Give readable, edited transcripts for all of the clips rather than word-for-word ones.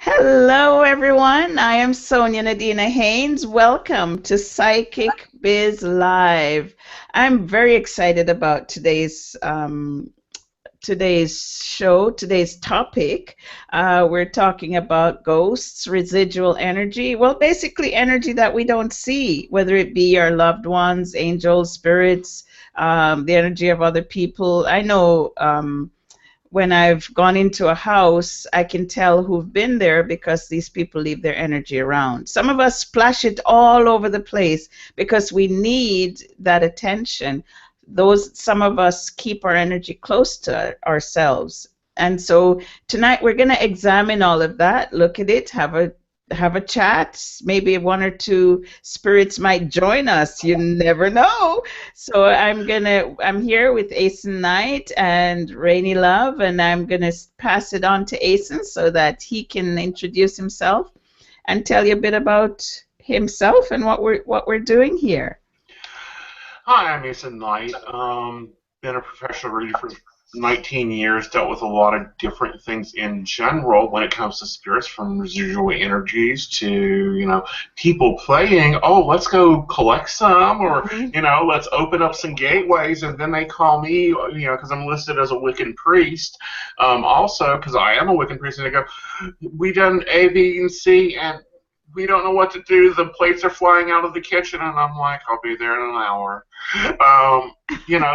Hello, everyone. I am Sonia Nadina Haynes. Welcome to Psychic Biz Live. I'm very excited about today's show, today's topic. We're talking about ghosts, residual energy. Well, basically, energy that we don't see, whether it be our loved ones, angels, spirits, the energy of other people. I know. When I've gone into a house, I can tell who've been there because these people leave their energy around. Some of us splash it all over the place because we need that attention. Some of us keep our energy close to ourselves. And so tonight we're going to examine all of that, look at it, have a chat. Maybe one or two spirits might join us. You never know. So I'm here with Asen Knight and Rainy Love, and I'm gonna pass it on to Asen so that he can introduce himself and tell you a bit about himself and what we're doing here. Hi, I'm Mason Knight. Been a professional reader for 19 years, dealt with a lot of different things in general when it comes to spirits, from residual energies to, people playing, oh, let's go collect some, or, let's open up some gateways, and then they call me, because I'm listed as a Wiccan priest, also, because I am a Wiccan priest, and they go, we done A, B, and C, and we don't know what to do. The plates are flying out of the kitchen, and I'm like, I'll be there in an hour.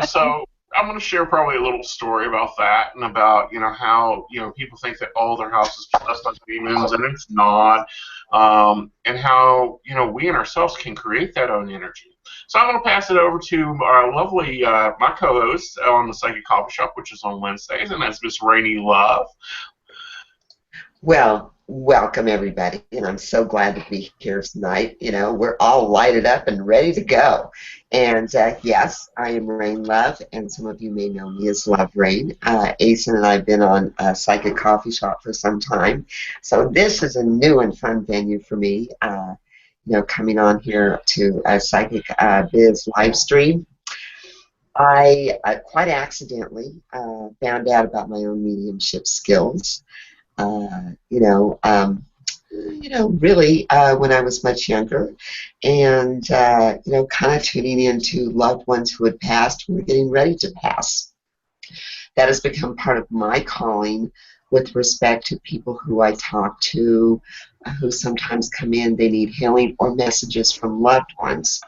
So I'm going to share probably a little story about that, and about, how, people think that all their house is possessed by demons, and it's not, and how, we in ourselves can create that own energy. So I'm going to pass it over to our lovely, my co-host on the Psychic Coffee Shop, which is on Wednesdays, and that's Miss Rainy Love. Well, welcome everybody, and I'm so glad to be here tonight. We're all lighted up and ready to go. And yes, I am Rain Love, and some of you may know me as Love Rain. Asen and I have been on Psychic Coffee Shop for some time, so this is a new and fun venue for me. Coming on here to a Psychic Biz live stream. I quite accidentally found out about my own mediumship skills. Really when I was much younger, and kind of tuning into loved ones who had passed, who were getting ready to pass. That has become part of my calling with respect to people who I talk to, who sometimes come in, they need healing or messages from loved ones.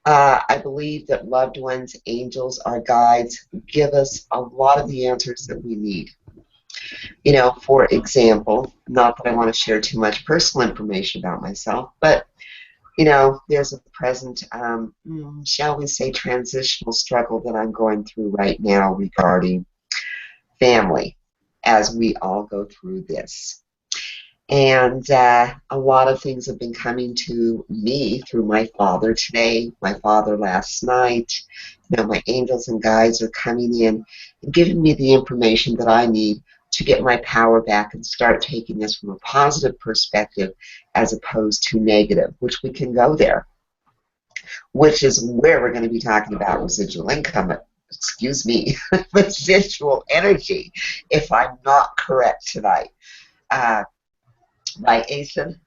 I believe that loved ones, angels, our guides, give us a lot of the answers that we need. For example, not that I want to share too much personal information about myself, but, there's a present, shall we say, transitional struggle that I'm going through right now regarding family, as we all go through this. And a lot of things have been coming to me through my father today, my father last night. My angels and guides are coming in and giving me the information that I need to get my power back and start taking this from a positive perspective as opposed to negative, which we can go there, which is where we're going to be talking about residual income, residual energy, if I'm not correct tonight. Right, Asen?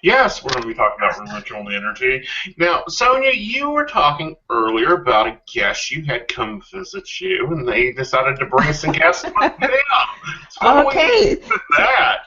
Yes, we're going to be talking about residual energy. Now, Sonia, you were talking earlier about a guest you had come visit you, and they decided to bring some guests. Okay. That.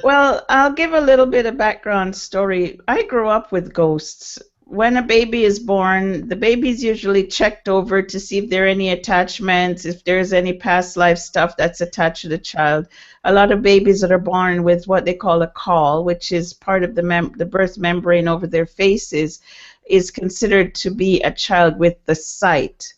Well, I'll give a little bit of background story. I grew up with ghosts. When a baby is born, the baby's usually checked over to see if there are any attachments, if there's any past life stuff that's attached to the child. A lot of babies that are born with what they call a caul, which is part of the birth membrane over their faces, is considered to be a child with the sight.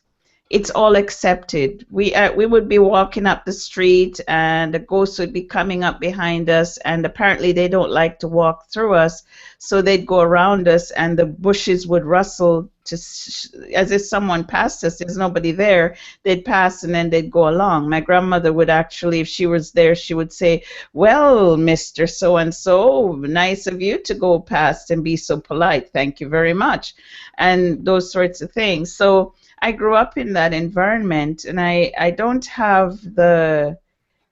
It's all accepted. We would be walking up the street, and a ghost would be coming up behind us, and apparently they don't like to walk through us, so they'd go around us, and the bushes would rustle as if someone passed us. There's nobody there. They'd pass, and then they'd go along. My grandmother would actually, if she was there, she would say, "Well, Mr. So-and-so, nice of you to go past and be so polite. Thank you very much," and those sorts of things. So I grew up in that environment, and I don't have the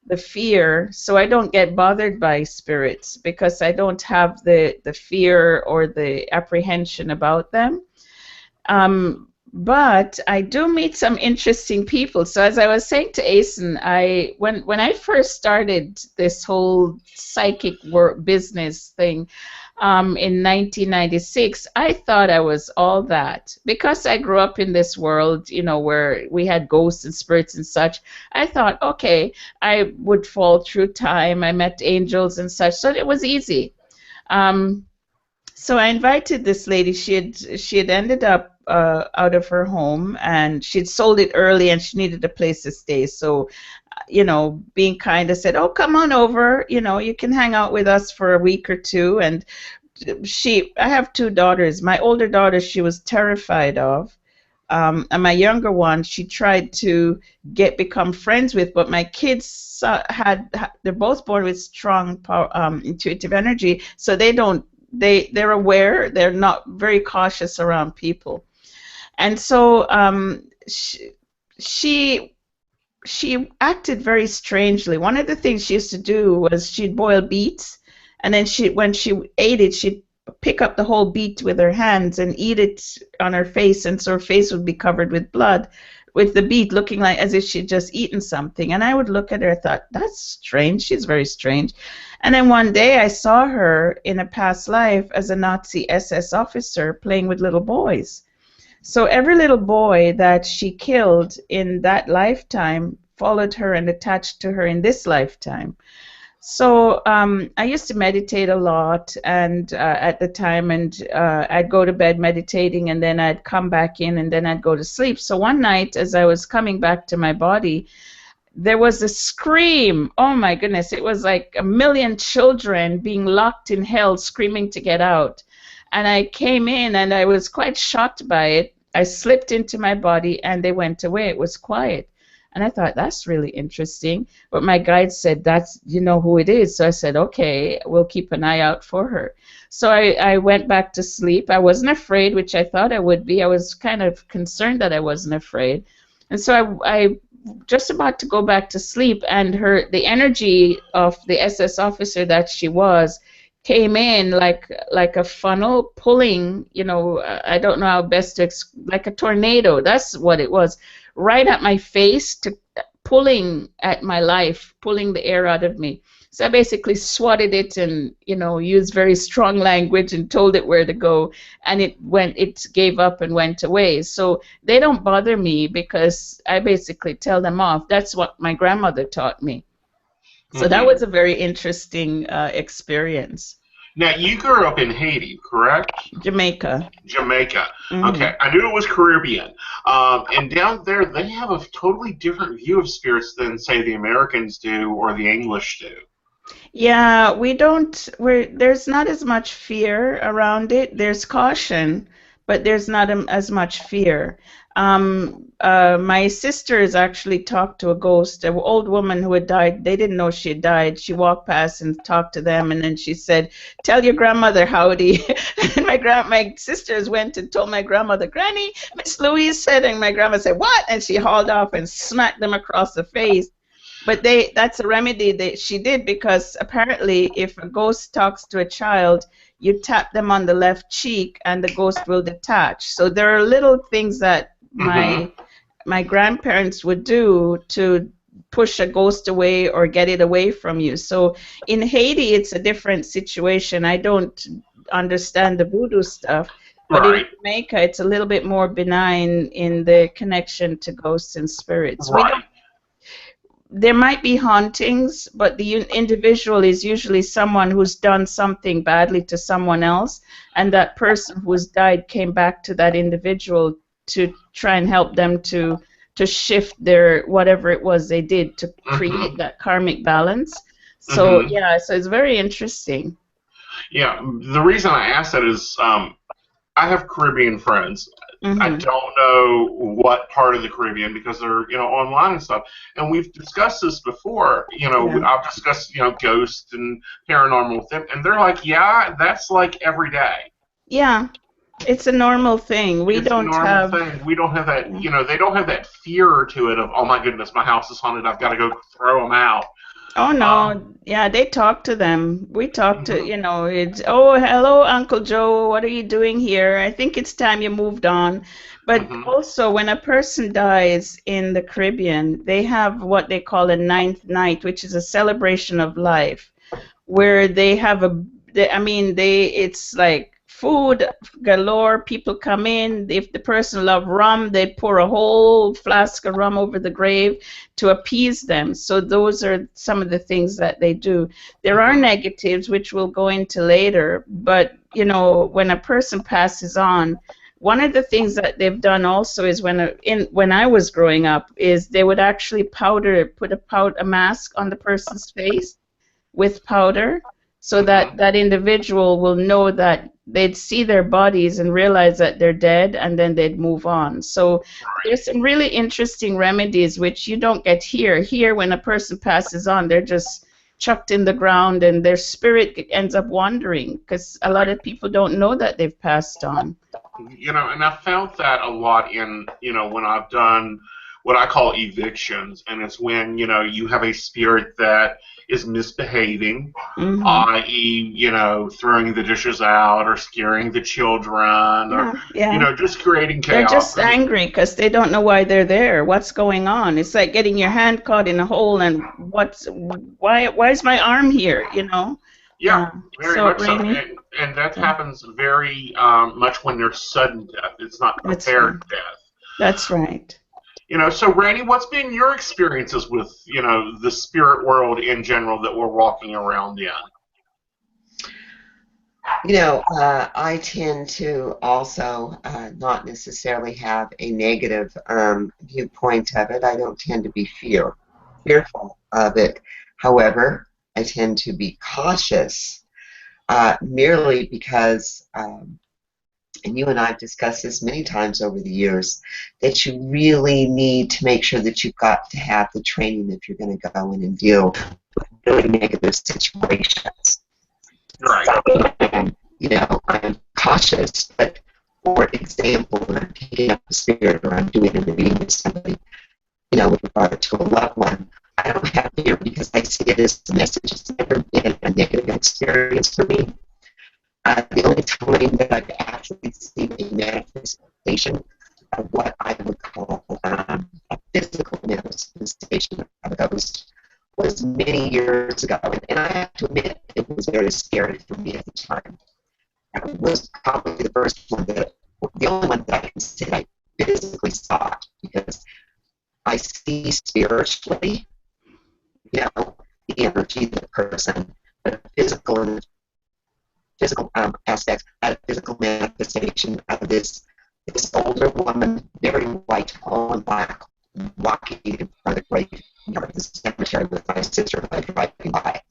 the fear, so I don't get bothered by spirits because I don't have the fear or the apprehension about them. But I do meet some interesting people. So as I was saying to Asen, when I first started this whole psychic work business thing in 1996, I thought I was all that because I grew up in this world, you know, where we had ghosts and spirits and such. I thought, okay, I would fall through time. I met angels and such, so it was easy. So I invited this lady. She had ended up out of her home, and she'd sold it early, and she needed a place to stay. So, you know, being kind, I said, "Oh, come on over. You know, you can hang out with us for a week or two." And I have two daughters. My older daughter, she was terrified of. And my younger one, she tried to become friends with, but my kids they're both born with strong power, intuitive energy, so they're aware, they're not very cautious around people. And so she acted very strangely. One of the things she used to do was she'd boil beets, and then when she ate it, she'd pick up the whole beet with her hands and eat it on her face, and so her face would be covered with blood, with the beet looking like as if she'd just eaten something. And I would look at her and thought, that's strange, she's very strange. And then one day I saw her in a past life as a Nazi SS officer playing with little boys. So every little boy that she killed in that lifetime followed her and attached to her in this lifetime. So I used to meditate a lot, and at the time, and I'd go to bed meditating, and then I'd come back in, and then I'd go to sleep. So one night, as I was coming back to my body, there was a scream. Oh my goodness, it was like a million children being locked in hell screaming to get out. And I came in, and I was quite shocked by it. I slipped into my body, and they went away. It was quiet. And I thought, that's really interesting. But my guide said, you know who it is. So I said, okay, we'll keep an eye out for her. So I went back to sleep. I wasn't afraid, which I thought I would be. I was kind of concerned that I wasn't afraid. And so I just about to go back to sleep, and the energy of the SS officer that she was came in like a funnel pulling, you know, I don't know how best to like a tornado. That's what it was. Right at my face, pulling at my life, pulling the air out of me. So I basically swatted it and, you know, used very strong language and told it where to go, and it gave up and went away. So they don't bother me because I basically tell them off. That's what my grandmother taught me. So that was a very interesting experience. Now, you grew up in Haiti, correct? Jamaica. Jamaica. Okay, I knew it was Caribbean. And down there, they have a totally different view of spirits than, say, the Americans do or the English do. Yeah, there's not as much fear around it. There's caution, but there's not as much fear. My sisters actually talked to a ghost, an old woman who had died. They didn't know she had died. She walked past and talked to them, and then she said, "Tell your grandmother howdy." And my sisters went and told my grandmother, "Granny, Miss Louise said," and my grandma said, "What?" And she hauled off and smacked them across the face. But that's a remedy that she did, because apparently if a ghost talks to a child, you tap them on the left cheek and the ghost will detach. So there are little things that my grandparents would do to push a ghost away or get it away from you. So in Haiti, it's a different situation. I don't understand the voodoo stuff. But in Jamaica, it's a little bit more benign in the connection to ghosts and spirits. Right. There might be hauntings, but the individual is usually someone who's done something badly to someone else, and that person who's died came back to that individual to try and help them to shift their whatever it was they did to create that karmic balance. So yeah, so it's very interesting. Yeah, the reason I asked that is I have Caribbean friends. I don't know what part of the Caribbean because they're, you know, online and stuff. And we've discussed this before. You know, I've discussed, you know, ghosts and paranormal with them, and they're like, yeah, that's like every day. Yeah, it's a normal thing. We don't have that, you know, they don't have that fear to it of, oh my goodness, my house is haunted, I've got to go throw them out. Oh Um, no, yeah, they talk to them. We talk to, mhm, it's, oh, hello, Uncle Joe, what are you doing here? I think it's time you moved on. But mhm, also, when a person dies in the Caribbean, they have what they call a ninth night, which is a celebration of life where they have I mean, it's like food galore. People come in. If the person love rum, they pour a whole flask of rum over the grave to appease them. So those are some of the things that they do. There are mhm. negatives, which we'll go into later, but when a person passes on, one of the things that they've done also is when I was growing up is they would actually put a mask on the person's face with powder so Mhm. that that individual will know that they'd see their bodies and realize that they're dead, and then they'd move on. So Right. there's some really interesting remedies which you don't get here. Here, when a person passes on, they're just chucked in the ground and their spirit ends up wandering because a lot Right. of people don't know that they've passed on. And I found that a lot in, when I've done what I call evictions, and it's when, you have a spirit that is misbehaving, Hmm. i.e., throwing the dishes out or scaring the children or, Yeah, yeah. just creating They're chaos. just I mean, angry because they don't know why they're there. What's going on? It's like getting your hand caught in a hole and why is my arm here, you know? yeah, Yeah. very So, much so. Rainey, And that yeah, happens very much when there's sudden death. It's not that's right. prepared death. That's right. So Randy, what's been your experiences with, the spirit world in general that we're walking around in? I tend to also not necessarily have a negative viewpoint of it. I don't tend to be fearful of it. However, I tend to be cautious merely because, and you and I have discussed this many times over the years, that you really need to make sure that you've got to have the training if you're going to go in and deal with really negative situations. Right. And, I'm cautious, but for example, when I'm picking up a spirit or I'm doing a reading with somebody, with regard to a loved one, I don't have fear because I see it as a message. It's never been a negative experience for me. The only time that I've actually seen a manifestation of what I would call a physical manifestation of a ghost was many years ago. And I have to admit, it was very scary for me at the time. It was probably the only one that I can say I physically saw it, because I see spiritually, the energy of the person, but physical aspects, a physical manifestation of this older woman, very white, all in black, walking in front of the graveyard of the cemetery with my sister and I driving by,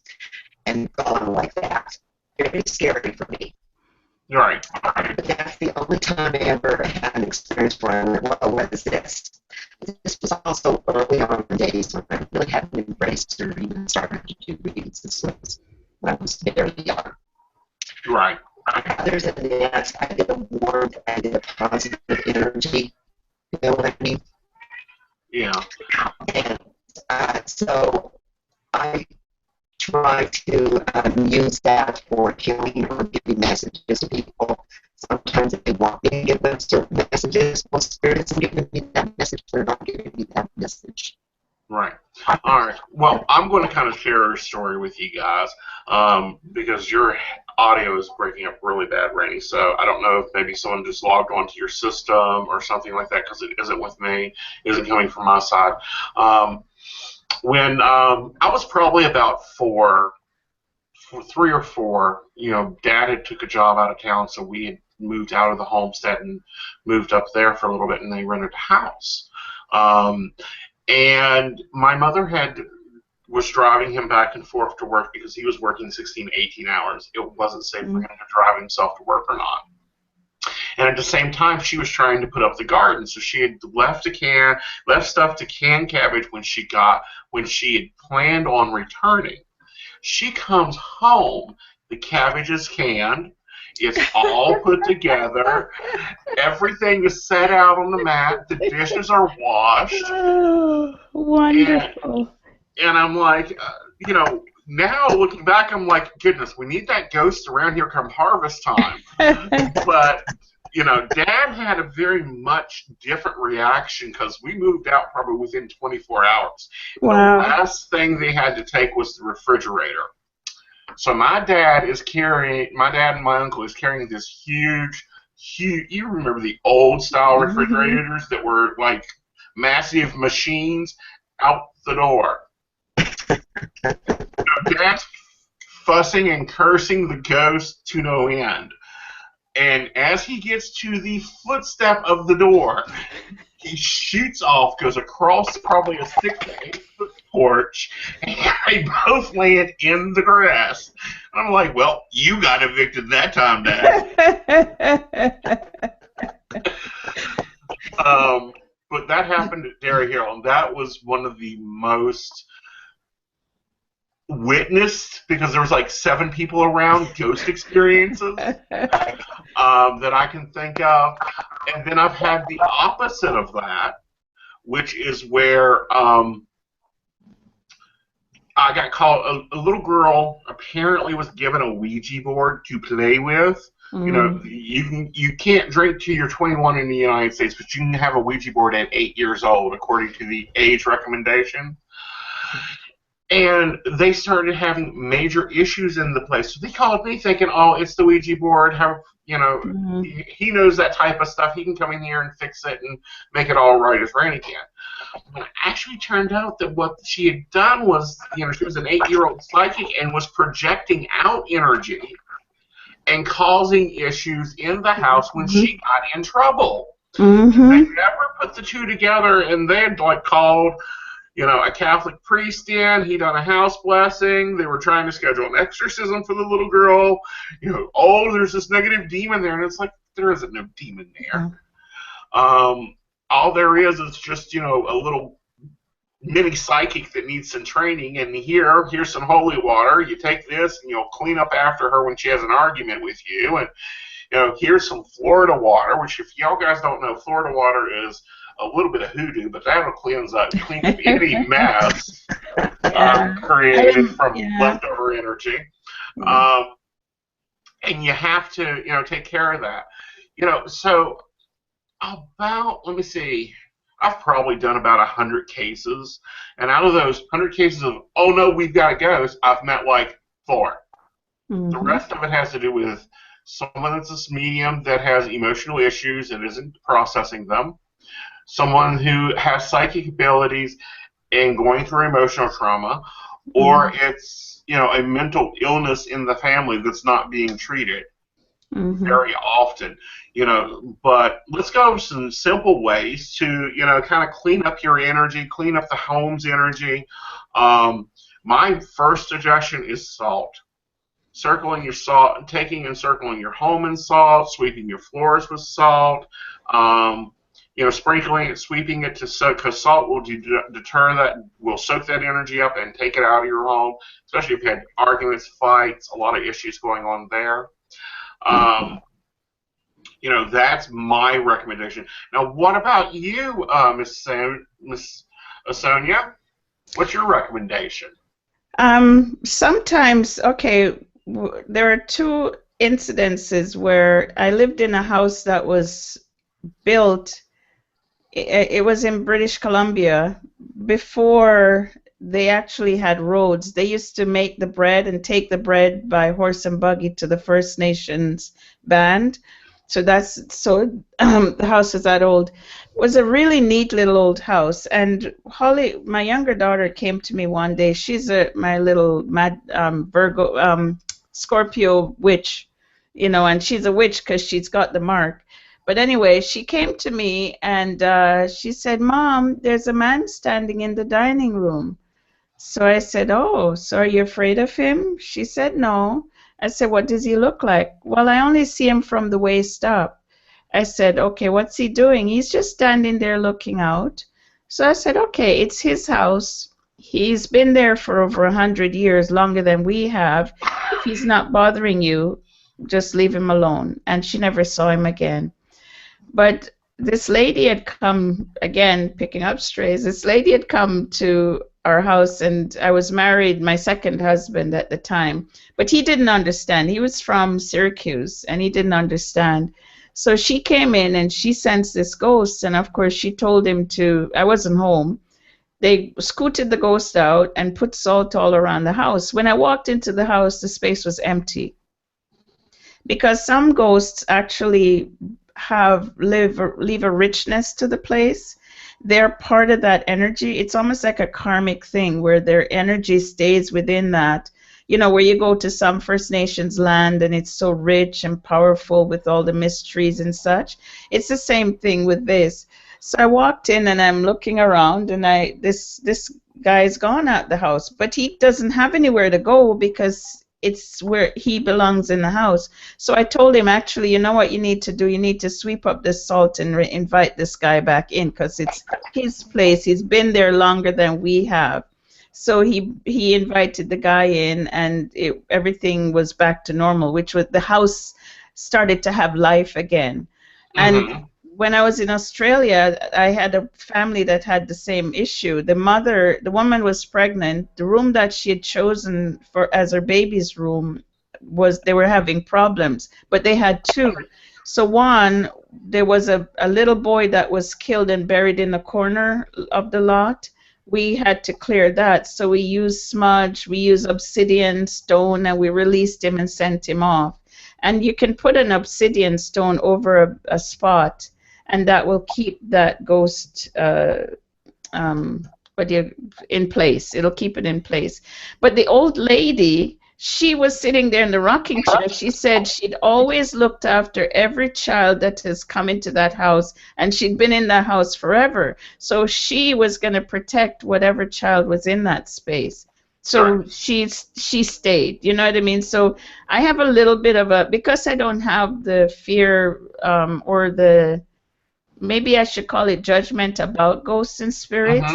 and gone like that. Very scary for me. Right. But that's the only time I ever had an experience where I went, well, what is this? This was also early on in the days when I really hadn't embraced or even started to do readings. This was when I was very young. Right. Other than that, I get a warmth, I get a positive energy. You know what I mean? Yeah. And so I try to use that for healing or giving messages to people. Sometimes if they want me to give them certain messages, most spirits are giving me that message, they're not giving me that message. Right. All right. Well, I'm going to kind of share a story with you guys because your audio is breaking up really bad, Rainey. So I don't know if maybe someone just logged onto your system or something like that, because it isn't with me, it isn't coming from my side. When I was probably about three or four, Dad had took a job out of town, so we had moved out of the homestead and moved up there for a little bit, and they rented a house. Um, and my mother was driving him back and forth to work because he was working 16, 18 hours. It wasn't safe for Mm. him to drive himself to work or not. And at the same time, she was trying to put up the garden. So she had left stuff to can cabbage when she had planned on returning. She comes home, the cabbage is canned, it's all put together, everything is set out on the mat, the dishes are washed, Oh, and wonderful. and I'm like, you know, now looking back, I'm like, goodness, we need that ghost around here come harvest time. But, you know, Dad had a very much different reaction because we moved out probably within 24 hours. Wow. The last thing they had to take was the refrigerator. So my dad and my uncle is carrying this huge, you remember the old style refrigerators that were like massive machines out the door. Dad's fussing and cursing the ghost to no end. And as he gets to the footstep of the door, he shoots off, goes across probably a 6 to 8 foot porch, and they both land in the grass. And I'm like, well, you got evicted that time, Dad. But that happened at Dairy Hill, and that was one of the most witnessed, because there was like 7 people around, ghost experiences that I can think of. And then I've had the opposite of that, which is where I got called, a little girl apparently was given a Ouija board to play with. You know, you can't drink till you're 21 in the United States, but you can have a Ouija board at 8 years old, according to the age recommendation. And they started having major issues in the place. So they called me thinking, oh, it's the Ouija board. He knows that type of stuff. He can come in here and fix it and make it all right as rain again. But it actually turned out that what she had done was, she was an 8-year-old psychic and was projecting out energy and causing issues in the house when she got in trouble. They never put the two together, and they had called a Catholic priest in. He done a house blessing. They were trying to schedule an exorcism for the little girl. There's this negative demon there, and it's like, there isn't no demon there. All there is just a little mini psychic that needs some training. And here's some holy water. You take this and you'll clean up after her when she has an argument with you. And here's some Florida water, which, if y'all guys don't know, Florida water is a little bit of hoodoo, but that'll clean up any mess created from leftover energy. And you have to, take care of that. So let me see, I've probably done about 100 cases, and out of those 100 cases of, oh no, we've got a ghost, I've met like 4. The rest of it has to do with someone that's a medium that has emotional issues and isn't processing them. Someone who has psychic abilities and going through emotional trauma, or it's a mental illness in the family that's not being treated very often. But let's go over some simple ways to kind of clean up your energy, clean up the home's energy. My first suggestion is salt. Circling your salt, taking and circling your home in salt, sweeping your floors with salt. Sprinkling it, sweeping it to soak, because salt will deter that, will soak that energy up and take it out of your home, especially if you had arguments, fights, a lot of issues going on there. That's my recommendation. Now, what about you, Miss Sonia? What's your recommendation? Sometimes, there are 2 incidences where I lived in a house that was built. It was in British Columbia before they actually had roads. They used to make the bread and take the bread by horse and buggy to the First Nations band. So the house is that old. It was a really neat little old house. And Holly, my younger daughter, came to me one day. She's my little Virgo, Scorpio witch, and she's a witch because she's got the mark. But anyway, she came to me and she said, "Mom, there's a man standing in the dining room." So I said, "Oh, so are you afraid of him?" She said, "No." I said, "What does he look like?" "Well, I only see him from the waist up." I said, "Okay, what's he doing?" "He's just standing there looking out." So I said, "Okay, it's his house. He's been there for over 100 years, longer than we have. If he's not bothering you, just leave him alone." And she never saw him again. But this lady had come, again, picking up strays, this lady had come to our house, and I was married, my second husband at the time, but he didn't understand. He was from Syracuse, and he didn't understand. So she came in and she sensed this ghost, and of course she told him to, I wasn't home. They scooted the ghost out and put salt all around the house. When I walked into the house, the space was empty. Because some ghosts actually leave a richness to the place. They're part of that energy. It's almost like a karmic thing where their energy stays within that. You know, where you go to some First Nations land and it's so rich and powerful with all the mysteries and such. It's the same thing with this. So I walked in and I'm looking around, and this guy's gone out the house, but he doesn't have anywhere to go because it's where he belongs in the house. So I told him, actually, you know what you need to do? You need to sweep up this salt and invite this guy back in, because it's his place. He's been there longer than we have. So he invited the guy in, and everything was back to normal, which was the house started to have life again. And when I was in Australia, I had a family that had the same issue. The woman was pregnant. The room that she had chosen for as her baby's room they were having problems, but they had two. So one, there was a little boy that was killed and buried in the corner of the lot. We had to clear that. So we used smudge, we used obsidian stone, and we released him and sent him off. And you can put an obsidian stone over a spot, and that will keep that ghost in place. It'll keep it in place. But the old lady, she was sitting there in the rocking chair. She said she'd always looked after every child that has come into that house, and she'd been in that house forever. So she was going to protect whatever child was in that space. So she stayed, you know what I mean? So I have a little bit of because I don't have the fear or the, maybe I should call it judgment about ghosts and spirits.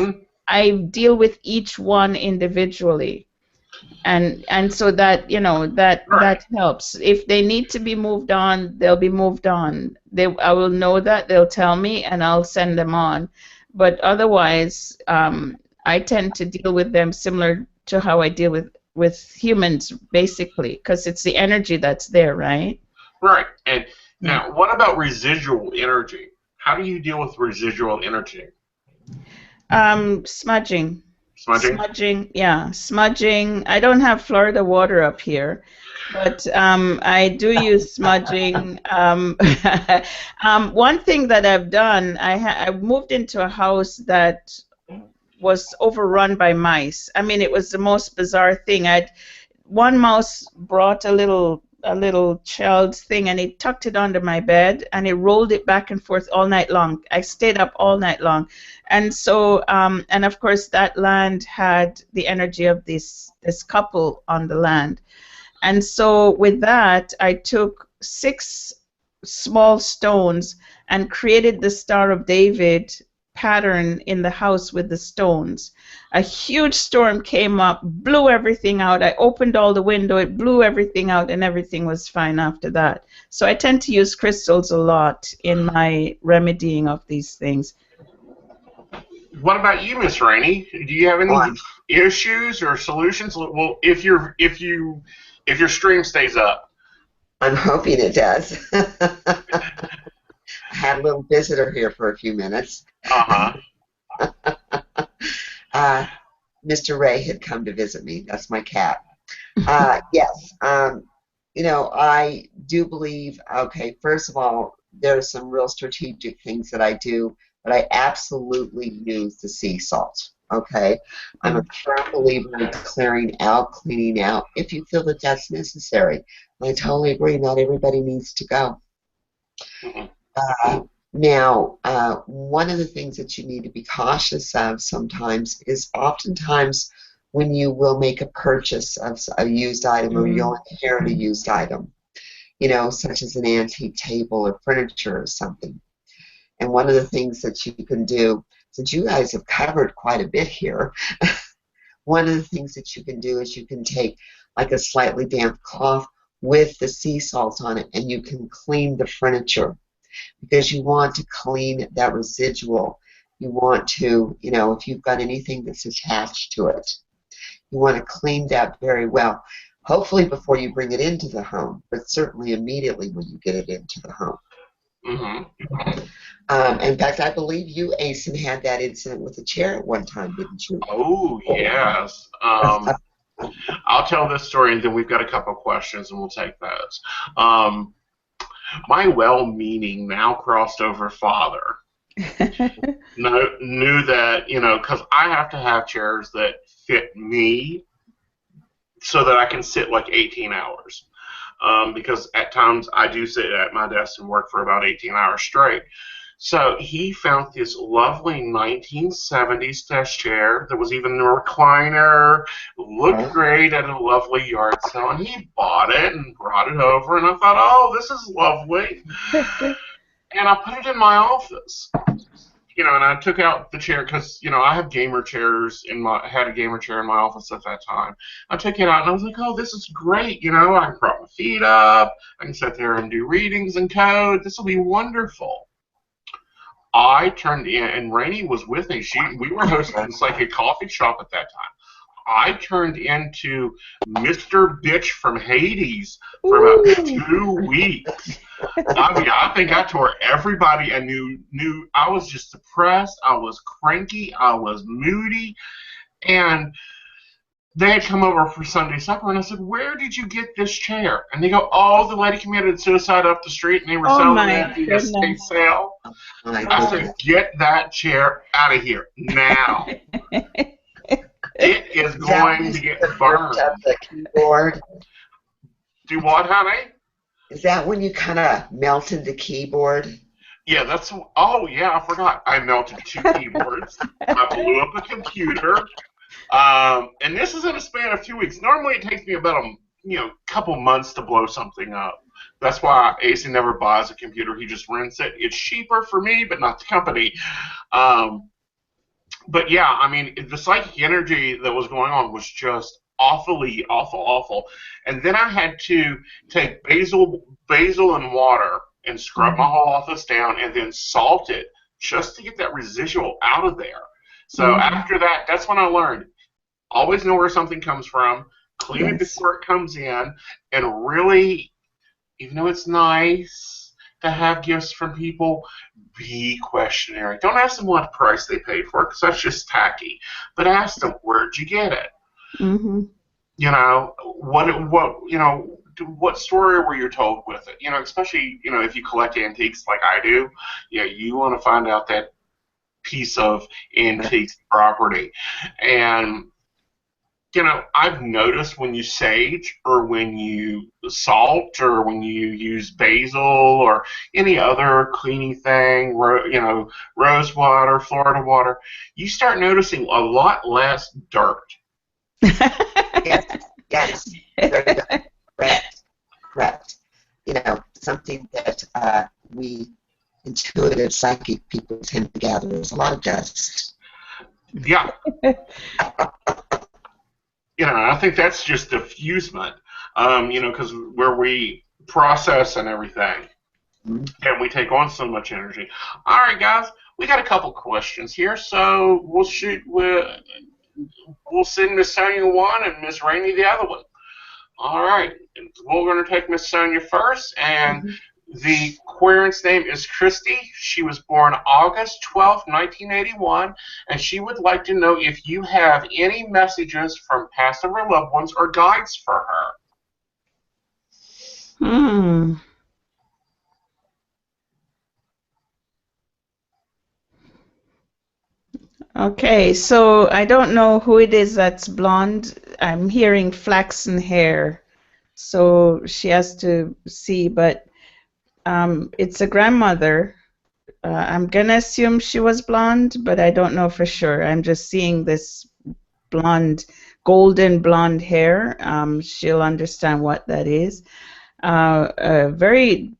I deal with each one individually, and so that, you know, that helps. If they need to be moved on, they'll be moved on. I will know that, they'll tell me, and I'll send them on. But otherwise, I tend to deal with them similar to how I deal with humans, basically, because it's the energy that's there, right? Right. And now, what about residual energy? How do you deal with residual energy? Smudging. Smudging? Smudging, yeah. Smudging. I don't have Florida water up here, but I do use smudging. One thing that I've done, I moved into a house that was overrun by mice. I mean, it was the most bizarre thing. One mouse brought a little child's thing, and it tucked it under my bed, and it rolled it back and forth all night long. I stayed up all night long. And so, and of course, that land had the energy of this couple on the land. And so with that, I took 6 small stones and created the Star of David pattern in the house with the stones. A huge storm came up, blew everything out. I opened all the window, it blew everything out, and everything was fine after that. So I tend to use crystals a lot in my remedying of these things. What about you, Miss Rainey? Do you have any issues or solutions? Well, if your stream stays up. I'm hoping it does. I had a little visitor here for a few minutes. Mr. Ray had come to visit me. That's my cat. Yes. You know, I do believe, okay, first of all, there's some real strategic things that I do, but I absolutely use the sea salt. Okay? I'm a firm believer in clearing out, cleaning out, if you feel that that's necessary. I totally agree. Not everybody needs to go. Now, one of the things that you need to be cautious of sometimes is oftentimes when you will make a purchase of a used item or you'll inherit a used item, you know, such as an antique table or furniture or something. And one of the things that you can do, since you guys have covered quite a bit here, one of the things that you can do is you can take like a slightly damp cloth with the sea salt on it, and you can clean the furniture, because you want to clean that residual You want to, if you've got anything that's attached to it, you want to clean that very well. Hopefully before you bring it into the home, but certainly immediately when you get it into the home. In fact, I believe you, Asen, had that incident with a chair at one time, didn't you? Oh, yes. I'll tell this story, and then we've got a couple questions, and we'll take those. My well-meaning, now crossed over father knew that, because I have to have chairs that fit me so that I can sit like 18 hours. Because at times I do sit at my desk and work for about 18 hours straight. So he found this lovely 1970s desk chair that was even a recliner, looked great at a lovely yard sale, and he bought it and brought it over, and I thought, oh, this is lovely. And I put it in my office. And I took out the chair because, I have gamer chairs had a gamer chair in my office at that time. I took it out and I was like, oh, this is great. I can prop my feet up. I can sit there and do readings and code. This will be wonderful. I turned in, and Rainey was with me. We were hosting like a coffee shop at that time. I turned into Mr. Bitch from Hades for about 2 weeks. I think I tore everybody and knew I was just depressed. I was cranky. I was moody. And they had come over for Sunday supper, and I said, where did you get this chair? And they go, oh, the lady committed suicide up the street, and they were selling it at the estate sale. I said, get that chair out of here now. It is going to get burned. The keyboard. Do what, honey? Is that when you kind of melted the keyboard? Yeah, oh, yeah, I forgot. I melted 2 keyboards. I blew up a computer. And this is in a span of 2 weeks. Normally it takes me about a couple months to blow something up. That's why AC never buys a computer. He just rents it. It's cheaper for me, but not the company. But yeah, I mean, the psychic energy that was going on was just awfully awful. And then I had to take basil and water and scrub my whole office down and then salt it just to get that residual out of there. So after that, that's when I learned, always know where something comes from, clean it before it comes in, and really, even though it's nice to have gifts from people, be questionary. Don't ask them what price they paid for it, because that's just tacky. But ask them, where'd you get it? What story were you told with it? Especially, if you collect antiques like I do, you want to find out that piece of antique property. And I've noticed when you sage or when you salt or when you use basil or any other cleaning thing, rose water, Florida water, you start noticing a lot less dirt. Yes. Very good. Correct. Something that we intuitive psychic people tend to gather is a lot of dust. Yeah. I think that's just diffusement, because where we process and everything, and we take on so much energy. All right, guys, we got a couple questions here, so we'll send Miss Sonia one and Miss Rainey the other one. All right, we're going to take Miss Sonia first, and the querent's name is Christy. She was born August 12, 1981, and she would like to know if you have any messages from past or loved ones or guides for her. Okay, so I don't know who it is that's blonde. I'm hearing flaxen hair, so she has to see, but it's a grandmother. I'm gonna assume she was blonde, but I don't know for sure. I'm just seeing this blonde, golden blonde hair. She'll understand what that is. Very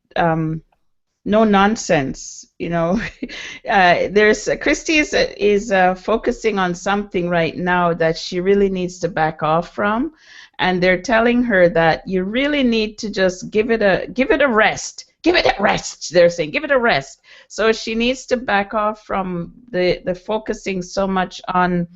no nonsense, There's Christy is focusing on something right now that she really needs to back off from, and they're telling her that you really need to just give it a rest. give it a rest. They're saying, give it a rest. So she needs to back off from the focusing so much on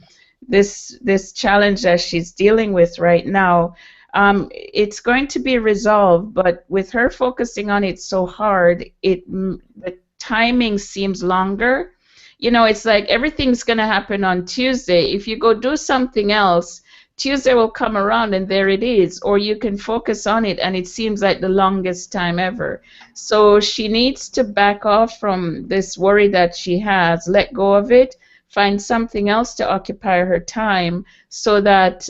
this challenge that she's dealing with right now. It's going to be resolved, but with her focusing on it so hard, the timing seems longer. You know, it's like everything's going to happen on Tuesday. If you go do something else, Tuesday will come around and there it is. Or you can focus on it and it seems like the longest time ever. So she needs to back off from this worry that she has, let go of it, find something else to occupy her time so that,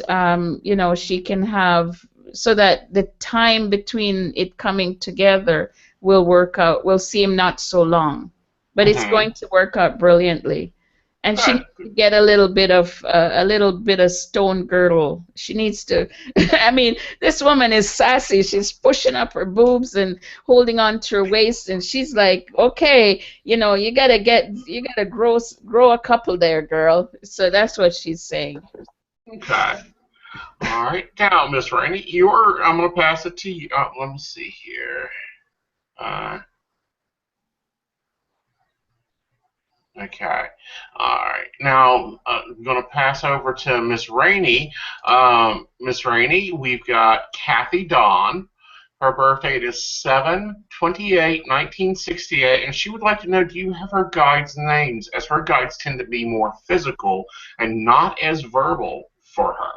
you know, she can have, so that the time between it coming together will work out, will seem not so long. But it's going to work out brilliantly. And she needs to get a little bit of stone girdle. She needs to. I mean, this woman is sassy. She's pushing up her boobs and holding on to her waist, and she's like, "Okay, you know, you gotta grow a couple there, girl." So that's what she's saying. Okay. All right. Now, Miss Rainey, I'm gonna pass it to you. Let me see here. Okay. All right. Now, I'm going to pass over to Miss Rainey. Miss Rainey, we've got Kathy Dawn. Her birth date is 7/28/1968, and she would like to know, do you have her guides' names, as her guides tend to be more physical and not as verbal for her?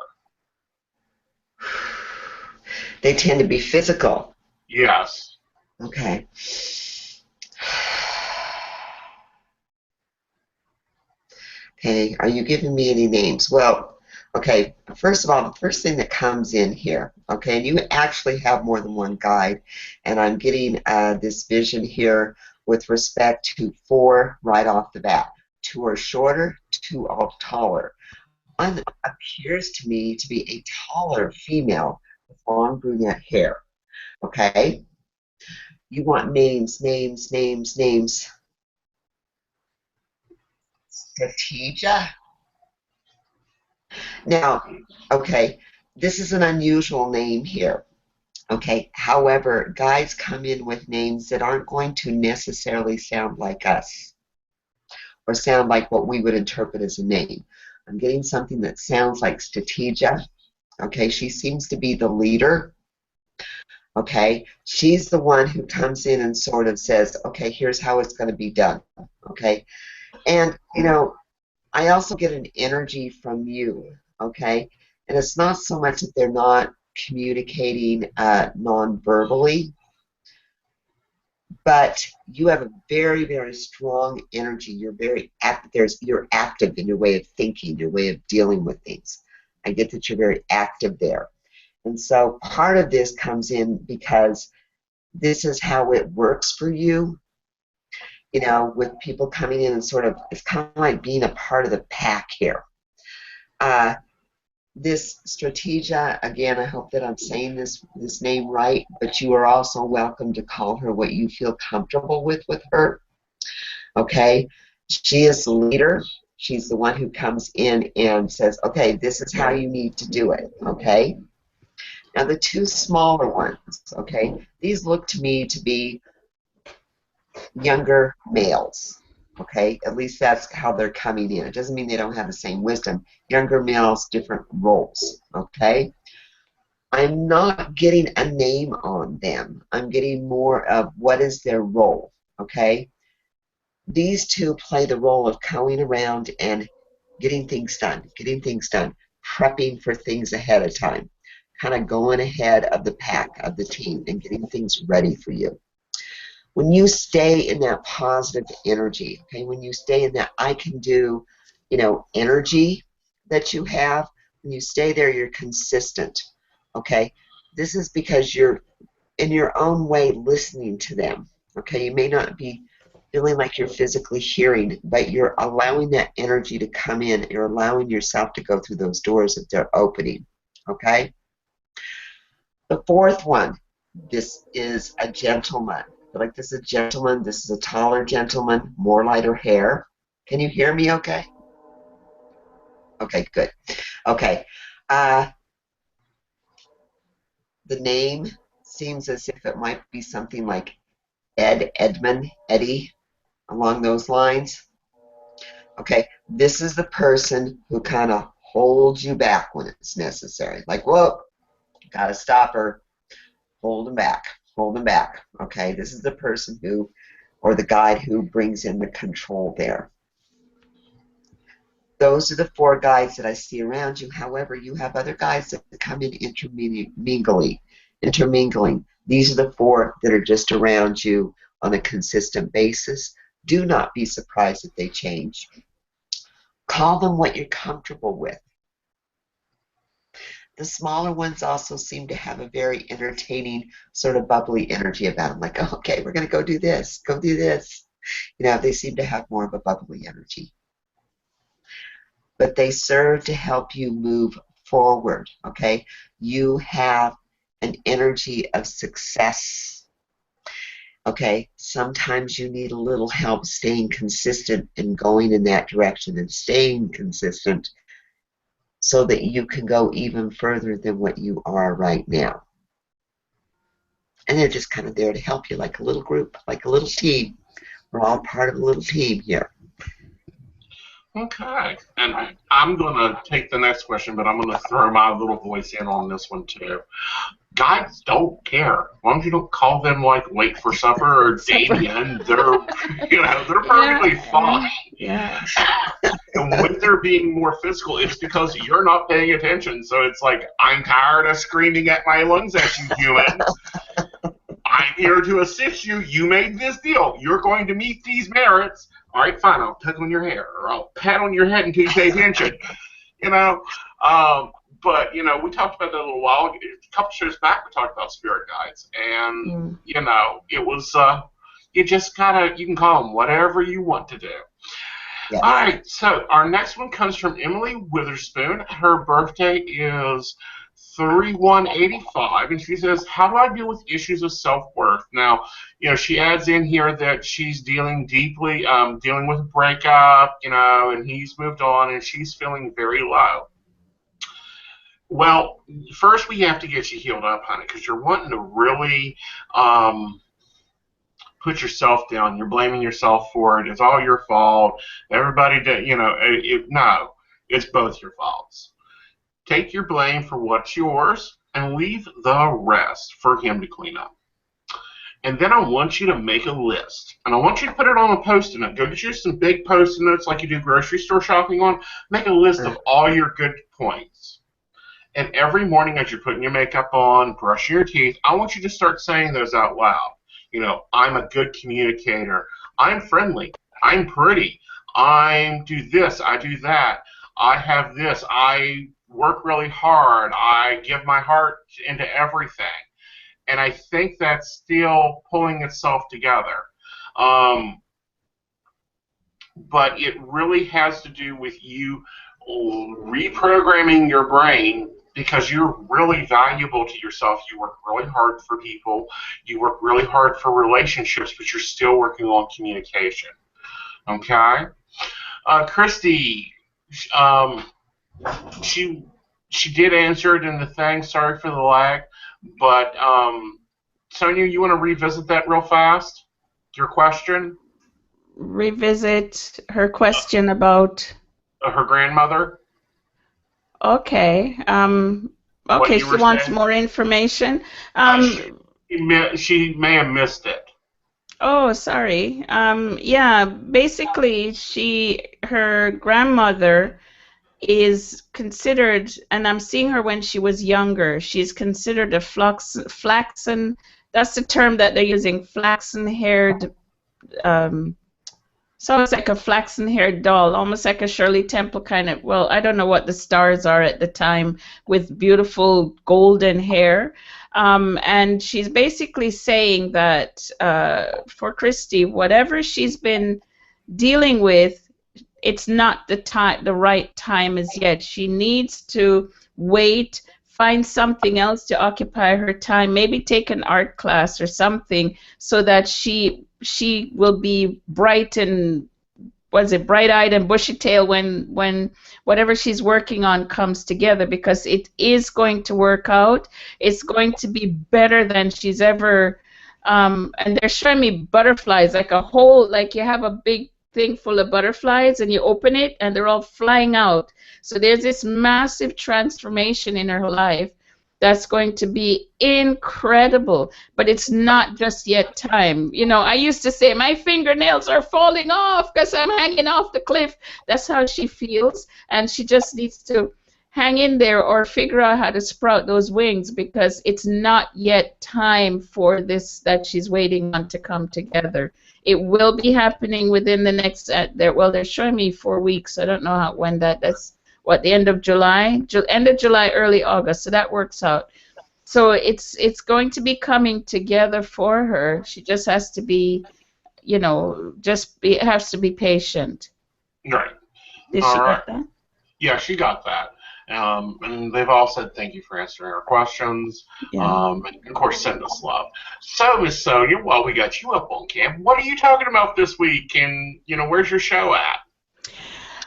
They tend to be physical. Yes. Okay. Okay, are you giving me any names? Well, okay, first of all, the first thing that comes in here, okay, and you actually have more than one guide, and I'm getting this vision here with respect to 4 right off the bat. 2 are shorter, 2 are taller. One appears to me to be a taller female with long brunette hair, okay? You want names, names, names, names. Strategia. Now, okay, this is an unusual name here. Okay, however, guides come in with names that aren't going to necessarily sound like us or sound like what we would interpret as a name. I'm getting something that sounds like Strategia. Okay, she seems to be the leader. Okay, she's the one who comes in and sort of says, okay, here's how it's going to be done. Okay, and, you know, I also get an energy from you, okay? And it's not so much that they're not communicating non-verbally, but you have a very, very strong energy. You're very active. You're active in your way of thinking, your way of dealing with things. I get that you're very active there. And so part of this comes in because this is how it works for you. You know, with people coming in and sort of, it's kind of like being a part of the pack here. This Strategia, again, I hope that I'm saying this name right, but you are also welcome to call her what you feel comfortable with her. Okay? She is the leader. She's the one who comes in and says, okay, this is how you need to do it. Okay? Now, the 2 smaller ones, okay, these look to me to be younger males. Okay, at least that's how they're coming in. It doesn't mean they don't have the same wisdom. Younger males, different roles. Okay, I'm not getting a name on them. I'm getting more of what is their role. Okay, these 2 play the role of going around and getting things done, prepping for things ahead of time, kind of going ahead of the pack, of the team, and getting things ready for you. When you stay in that positive energy, okay, when you stay in that I can do, you know, energy that you have, when you stay there, you're consistent, okay? This is because you're, in your own way, listening to them, okay? You may not be feeling like you're physically hearing, but you're allowing that energy to come in. You're allowing yourself to go through those doors that they're opening, okay? The 4th one, this is a gentleman. I feel like this is a gentleman. This is a taller gentleman, more lighter hair. Can you hear me okay? Okay, good. Okay. The name seems as if it might be something like Ed, Edmund, Eddie, along those lines. Okay, this is the person who kind of holds you back when it's necessary. Like, whoa, gotta stop her. Hold him back. Hold him back. Okay, this is the person who, or the guide who brings in the control there. Those are the 4 guides that I see around you. However, you have other guides that come in intermingling. These are the 4 that are just around you on a consistent basis. Do not be surprised if they change. Call them what you're comfortable with. The smaller ones also seem to have a very entertaining, sort of bubbly energy about them. Like, oh, okay, we're going to go do this, go do this. You know, they seem to have more of a bubbly energy. But they serve to help you move forward, okay? You have an energy of success, okay? Sometimes you need a little help staying consistent and going in that direction and staying consistent so that you can go even further than what you are right now. And they're just kind of there to help you, like a little group, like a little team. We're all part of a little team here. Okay, and I'm going to take the next question, but I'm going to throw my little voice in on this one too. Guys don't care. As long as you don't call them like late for supper or Damien, they're they're perfectly fine. Yeah. And when they're being more physical, it's because you're not paying attention. So it's like, I'm tired of screaming at my lungs at you, human. I'm here to assist you. You made this deal. You're going to meet these merits. All right, fine. I'll tug on your hair, or I'll pat on your head until you pay attention. But we talked about that a little while. A couple shows back, we talked about spirit guides, and it was you just you can call them whatever you want to do. Yes. All right, so our next one comes from Emily Witherspoon. Her birthday is 3/1/85, and she says, how do I deal with issues of self-worth? Now, she adds in here that she's dealing with a breakup, and he's moved on, and she's feeling very low. Well, first we have to get you healed up, honey, because you're wanting to really put yourself down. You're blaming yourself for it. It's all your fault. Everybody did, no, it's both your faults. Take your blame for what's yours and leave the rest for him to clean up. And then I want you to make a list. And I want you to put it on a Post-it note. Go get you some big Post-it notes like you do grocery store shopping on. Make a list of all your good points. And every morning as you're putting your makeup on, brushing your teeth, I want you to start saying those out loud. I'm a good communicator. I'm friendly. I'm pretty. I do this. I do that. I have this. I work really hard. I give my heart into everything. And I think that's still pulling itself together. But it really has to do with you reprogramming your brain, because you're really valuable to yourself. You work really hard for people. You work really hard for relationships, but you're still working on communication. Okay? Christy, she did answer it in the thing. Sorry for the lag. But, Sonia, you want to revisit that real fast? Your question? Revisit her question about... her grandmother? Okay. Okay, she wants more information. She may have missed it. Oh, sorry. Yeah, basically, her grandmother is considered, and I'm seeing her when she was younger, she's considered a flaxen, that's the term that they're using, flaxen-haired, so it's like a flaxen-haired doll, almost like a Shirley Temple kind of, well, I don't know what the stars are at the time, with beautiful golden hair. And she's basically saying that for Christy, whatever she's been dealing with, it's not the right time as yet. She needs to wait, find something else to occupy her time, maybe take an art class or something, so that she will be bright-eyed and bushy-tailed when whatever she's working on comes together, because it is going to work out. It's going to be better than she's ever and they're showing me butterflies, like a whole, like you have a big thing full of butterflies and you open it and they're all flying out. So there's this massive transformation in her life that's going to be incredible, but it's not just yet time. You know, I used to say my fingernails are falling off because I'm hanging off the cliff. That's how she feels, and she just needs to hang in there or figure out how to sprout those wings, because it's not yet time for this that she's waiting on to come together. It will be happening within the next, well, they're showing me 4 weeks. I don't know when that's what, the end of July, end of July, early August. So that works out. So it's going to be coming together for her. She just has to be, you know, has to be patient. Right. Did she get that? Yeah, she got that. And they've all said thank you for answering our questions. Yeah. And of course, send us love. So, Miss Sonia, while we got you up on camp, what are you talking about this week? And, you know, where's your show at?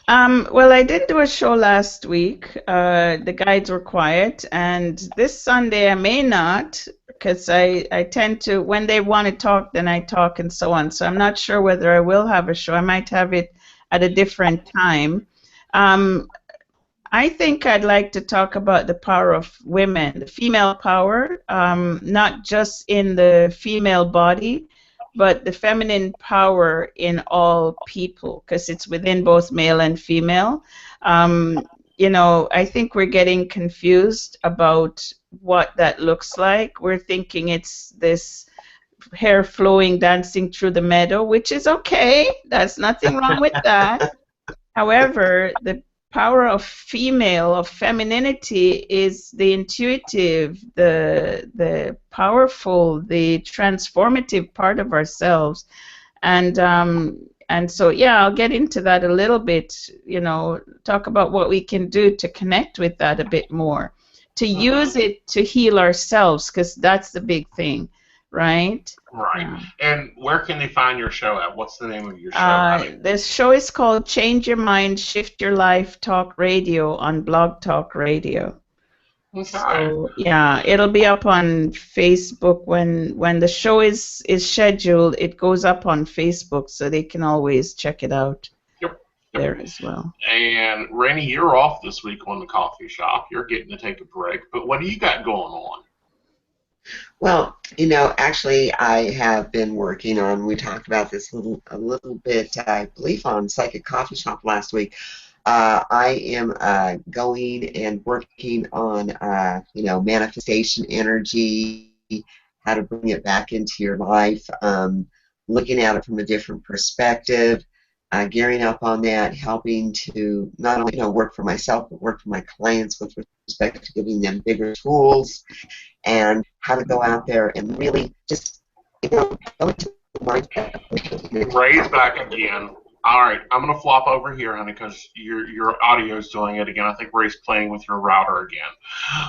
Well, I did do a show last week. The guides were quiet, and this Sunday I may not, because I tend to, when they want to talk, then I talk and so on. So I'm not sure whether I will have a show. I might have it at a different time. I think I'd like to talk about the power of women, the female power, not just in the female body, but the feminine power in all people, because it's within both male and female. You know, I think we're getting confused about what that looks like. We're thinking it's this hair flowing, dancing through the meadow, which is okay. There's nothing wrong with that. However, the power of female, of femininity, is the intuitive, the powerful, the transformative part of ourselves, and so yeah, I'll get into that a little bit. You know, talk about what we can do to connect with that a bit more, to use it to heal ourselves, because that's the big thing, right? Right. And where can they find your show at? What's the name of your show? This show is called Change Your Mind, Shift Your Life Talk Radio on Blog Talk Radio. Okay. So, yeah, it'll be up on Facebook when the show is scheduled. It goes up on Facebook, so they can always check it out. Yep. There as well. And Rainey, you're off this week on the coffee shop. You're getting to take a break. But what do you got going on? Well, you know, actually, I have been working on, we talked about this a little bit, I believe, on Psychic Coffee Shop last week. I am going and working on, you know, manifestation energy, how to bring it back into your life, looking at it from a different perspective, gearing up on that, helping to not only, you know, work for myself, but work for my clients with respect to giving them bigger tools, and how to go out there and really just, you know, go into the mindset. Ray's back again. All right, I'm going to flop over here, honey, because your audio's doing it again. I think Ray's playing with your router again.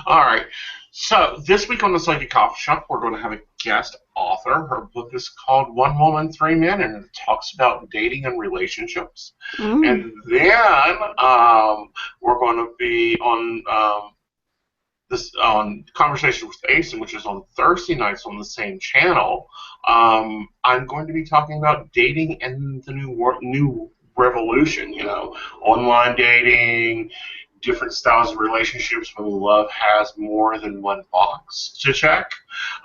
All right, so this week on the Psychic Coffee Shop, we're going to have a guest author. Her book is called One Woman, Three Men, and it talks about dating and relationships. And then we're going to be on on Conversation with Asen, which is on Thursday nights on the same channel. I'm going to be talking about dating and the new revolution, you know, online dating, different styles of relationships when love has more than one box to check.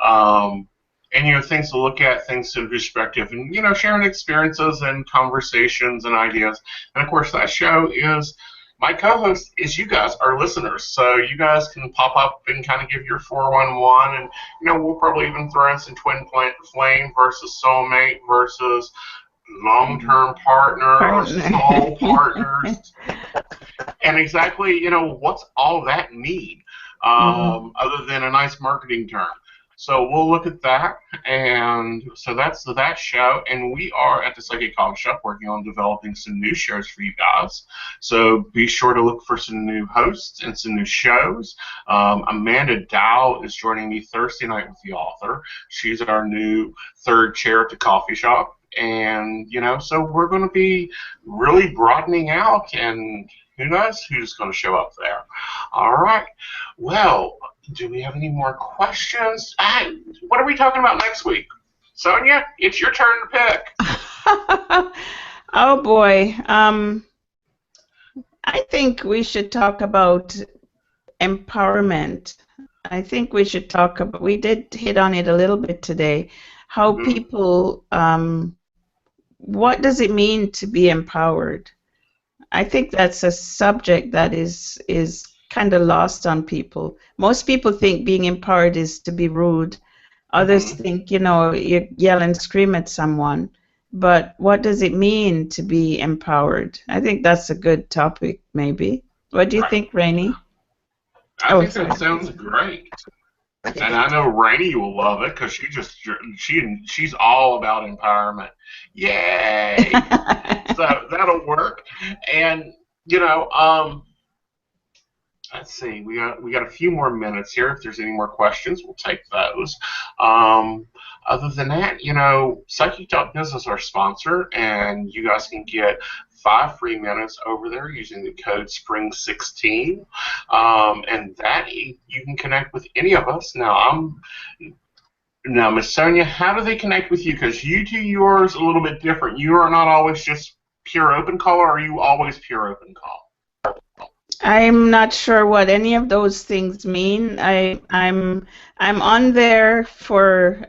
And, you know, things to look at, things to perspective, and, you know, sharing experiences and conversations and ideas. And, of course, that show is, my co-host is you guys, our listeners, so you guys can pop up and kind of give your 411, and, you know, we'll probably even throw in some twin flame versus soulmate versus long-term partner or soul partners, and exactly, you know, what's all that mean, other than a nice marketing term. So we'll look at that, and so that's that show, and we are at the Psychic Coffee Shop working on developing some new shows for you guys, so be sure to look for some new hosts and some new shows. Amanda Dow is joining me Thursday night with the author. She's our new third chair at the coffee shop, and, you know, so we're going to be really broadening out, and who knows who's going to show up there. All right, well, do we have any more questions? What are we talking about next week? Sonia, it's your turn to pick. Oh boy. I think we should talk about empowerment. I think we should talk about, we did hit on it a little bit today, how Mm-hmm. people, what does it mean to be empowered? I think that's a subject that is kind of lost on people. Most people think being empowered is to be rude. Others Mm-hmm. think, you yell and scream at someone. But what does it mean to be empowered? I think that's a good topic, maybe. What do you Right. think, Rainey? I Oh, think that sorry. sounds great. I think And it, I know Rainey will love it because she's all about empowerment. Yay! So that'll work. And you know, let's see, we got a few more minutes here. If there's any more questions, we'll take those. Um, Other than that, Psychic.biz is our sponsor, and you guys can get 5 free minutes over there using the code SPRING16, and that you can connect with any of us. Now, Miss Sonia, how do they connect with you? Because you do yours a little bit different. You are not always just pure open call, or are you always pure open call? I'm not sure what any of those things mean. I'm on there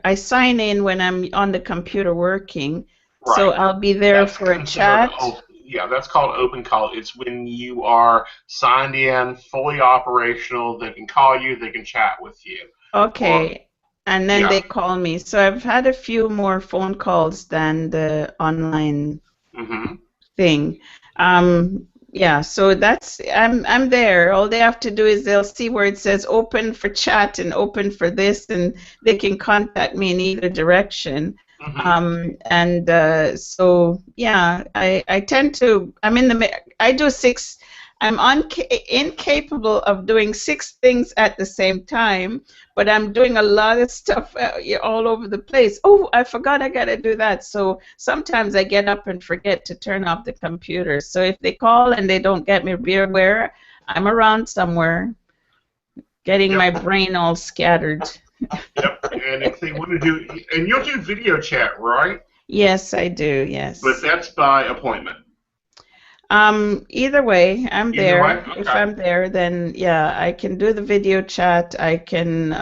I sign in when I'm on the computer working, so Right. I'll be there That's for a considered chat. yeah, that's called open call. It's when you are signed in, fully operational. They can call you, they can chat with you. Or Okay, and then yeah. they call me. So I've had a few more phone calls than the online Mm-hmm. thing. Yeah, so I'm there. All they have to do is they'll see where it says open for chat and open for this, and they can contact me in either direction. Mm-hmm. And so yeah, I tend to I do six. Incapable of doing 6 things at the same time, but I'm doing a lot of stuff all over the place. Oh, I forgot I gotta do that. So sometimes I get up and forget to turn off the computer. So if they call and they don't get me, be aware I'm around somewhere, getting Yep. my brain all scattered. Yep. And if they want to do, and you'll do video chat, right? Yes, I do. Yes. But that's by appointment. Either way, I'm Either way, there. If okay. I'm there, then yeah, I can do the video chat. I can,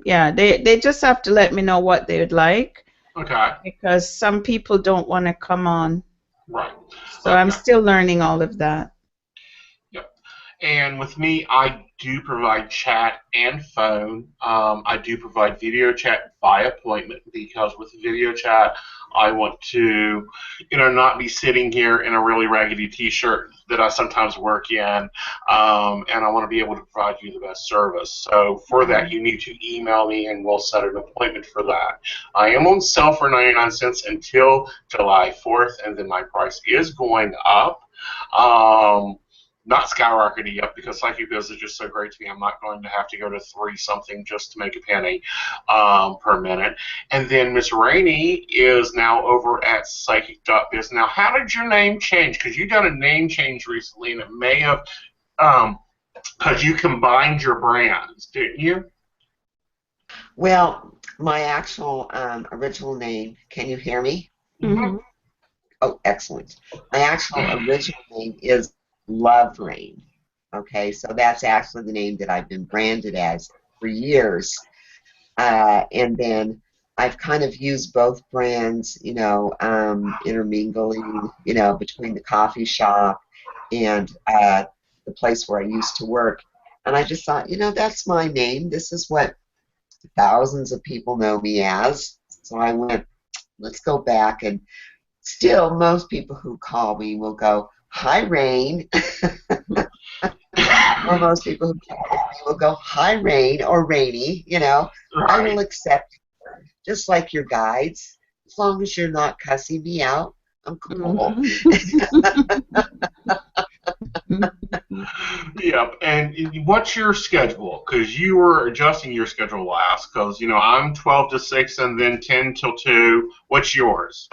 yeah, they just have to let me know what they would like Okay. because some people don't want to come on. Right. So I'm Okay. still learning all of that. Yep. And with me, I do provide chat and phone. I do provide video chat by appointment because with video chat, I want to, not be sitting here in a really raggedy T-shirt that I sometimes work in, and I want to be able to provide you the best service. So for that, you need to email me, and we'll set an appointment for that. I am on sale for 99 cents until July 4th, and then my price is going up. Not skyrocketing up because Psychic.biz is just so great to me. I'm not going to have to go to 3 something just to make a penny per minute. And then Miss Rainey is now over at Psychic.biz. Now, how did your name change? Because you done a name change recently, and it may have, because you combined your brands, didn't you? well, my actual original name, can you hear me? Mm-hmm. Oh, excellent. My actual original name is Love Rain. Okay, so that's actually the name that I've been branded as for years. And then I've kind of used both brands, intermingling, between the coffee shop and the place where I used to work. And I just thought, that's my name. This is what thousands of people know me as. So I went, let's go back. And still, most people who call me will go, hi, Rain. Or most people who call me will go, hi, Rain, or Rainy. I will Right. accept it, just like your guides. As long as you're not cussing me out, I'm cool. Yep. And what's your schedule? Because you were adjusting your schedule last. Because I'm 12 to 6 and then 10 till 2. What's yours?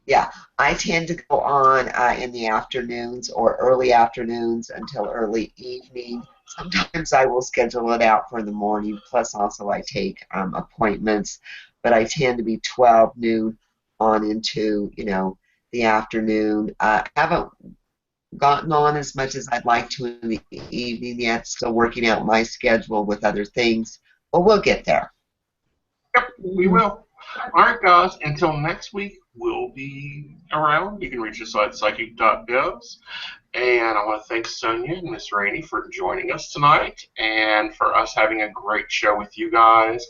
Yeah, I tend to go on in the afternoons or early afternoons until early evening. Sometimes I will schedule it out for the morning, plus also I take appointments, but I tend to be 12 noon on into, the afternoon. I haven't gotten on as much as I'd like to in the evening yet, still working out my schedule with other things, but we'll get there. Yep, we will. All right, guys. Until next week, we'll be around. You can reach us at Psychic.biz. And I want to thank Sonia and Miss Rainey for joining us tonight and for us having a great show with you guys.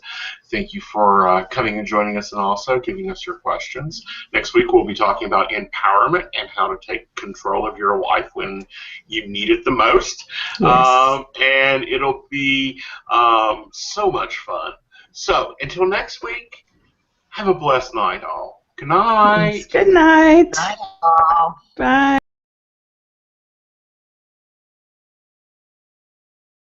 Thank you for coming and joining us and also giving us your questions. Next week, we'll be talking about empowerment and how to take control of your life when you need it the most. Yes. And it'll be so much fun. So until next week, have a blessed night, all. Good night. Yes. Good night. Bye, all. Bye.